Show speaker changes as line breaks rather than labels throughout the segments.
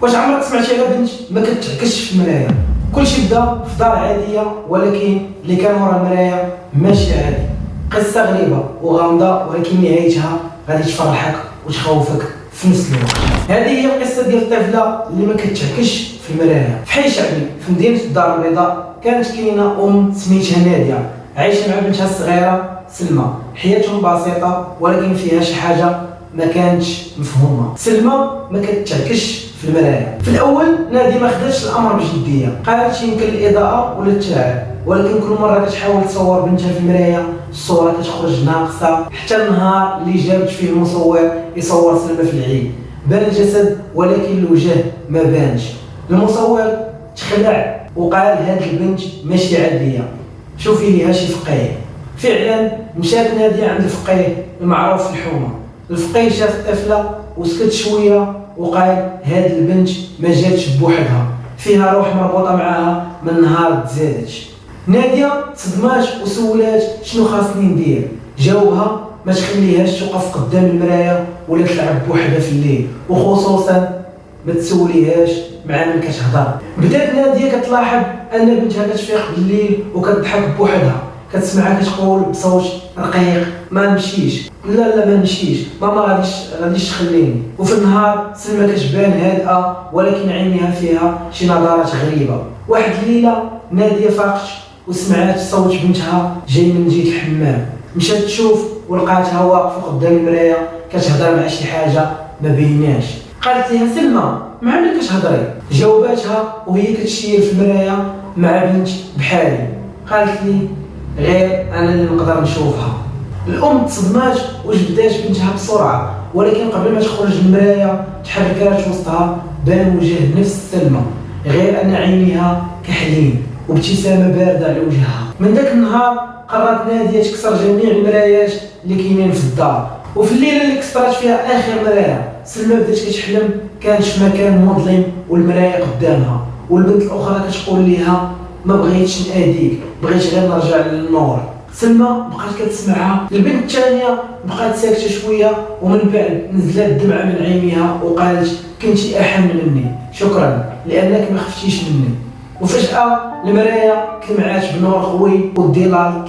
واش عمرك سمعتي على بنت ما كتعكسش في المرايه؟ كلشي بدا في دار عاديه، ولكن اللي كان ورا المرايه ماشي عادي. قصه غريبه وغامضه، ولكن نهايتها غادي تفرحك وتخوفك في نفس الوقت. هذه هي القصه ديال الطفله اللي ما كتعكسش في المرايه. في حي شعبي في مدينه الدار البيضاء كانت كاينه سميتها ناديه عايشه مع بنتها الصغيره سلمى. حياتهم بسيطه ولكن فيها شي حاجه ما كانتش مفهومه. سلمى ما كتعكسش في المرايه. في الاول ناديه ما خداتش الامر بجديه، قالت يمكن الاضاءه ولا التعب، ولكن كل مره كتحاول تصور بنتها في المرايه الصوره كتخرج ناقصه، حتى النهار اللي جابت فيه المصور يصور سلمى في العيد بان الجسد ولكن الوجه ما بانش. المصور تخلع وقال هاد البنت ماشي عاديه، شوفي ليها شي فقيه. فعلا مشات ناديه عند الفقيه المعروف في الحومه. الفقيه شاف الطفله وسكت شويه وقال هاد البنت ما جاتش بوحدها، فيها روح مربوطه معاها من نهار تزادتش. ناديه صدمات وسولات شنو خاصني ندير. جاوبها ما تخليهاش توقف قدام المرايه ولا تلعب بوحدها في الليل، وخصوصا ما تسوليهاش مع من كتهضر. بدات ناديه كتلاحظ ان بنتها كتفيق بالليل وكتضحك بوحدها، كتسمعها كتقول بصوت رقيق ما نمشيش، لا ما نمشيش ماما غاديش تخليني. وفي النهار سلمى كتبان هادئه ولكن عينيها فيها شي نظرات غريبه. واحد الليله ناديه فاقت وسمعت صوت بنتها جاي من جهه الحمام. مشات تشوف ولقاتها واقفه قدام المرايه كتهضر مع شي حاجه ما بيناش. قالت لها سلمى مع من كتهضري؟ جاوباتها وهي كتشير في المرايه مع بنت بحالي. قالت لي غير انا اللي نقدر نشوفها. الام تصدمات وجبدات بنتها بسرعه، ولكن قبل ما تخرج المرايه تحركات وسطها بان وجه نفس سلمى، غير ان عينيها كحلين وابتسامه بارده على وجهها. من ذاك النهار قررت ناديه تكسر جميع المرايات اللي كاينين في الدار. وفي الليله اللي كسرت فيها اخر مرايه سلمى بدات كتحلم كانت في مكان مظلم والمرايه قدامها، والبنت الاخرى كتقول ليها ما بغيتش ناديك، بغيت غير نرجع للنور. سلمى بقات كتسمعها. البنت الثانيه بقات ساكته شويه ومن بعد نزلت الدمعه من عينيها وقالت كنتي احن مني، شكرا لانك ما خفتيش مني. وفجاه المرايه تلمعات بنور قوي والظلال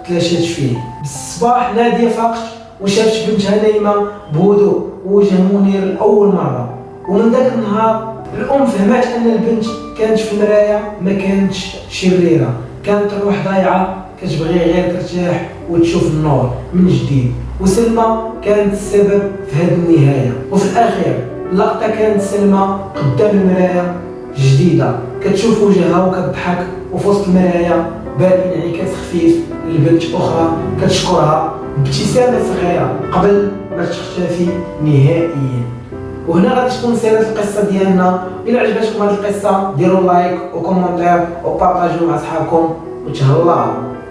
تلاشات فيه. بالصباح ناديه فاقت وشافت بنتها نايمه بهدوء ووجه منير لاول مره. ومن ذاك النهار الام فهمت ان البنت كانت في المرايه ما كانتش شريره، كانت روح ضايعه كتبغي غير ترتاح وتشوف النور من جديد. وسلمى كانت السبب في هذه النهايه. وفي الاخير اللقطه كانت سلمى قدام المرايه جديده كتشوف وجهها وكتضحك، وفي وسط المرايه بان انعكاس خفيف لبنت اخرى كتشكرها بابتسامه صغيره قبل ما تختفي نهائيا. وهنا غادي تكون سيرة القصه ديالنا. الى عجبتكم هذه القصه ديروا لايك وكومونتير وبارطاجيو مع اصحابكم وتهلاو.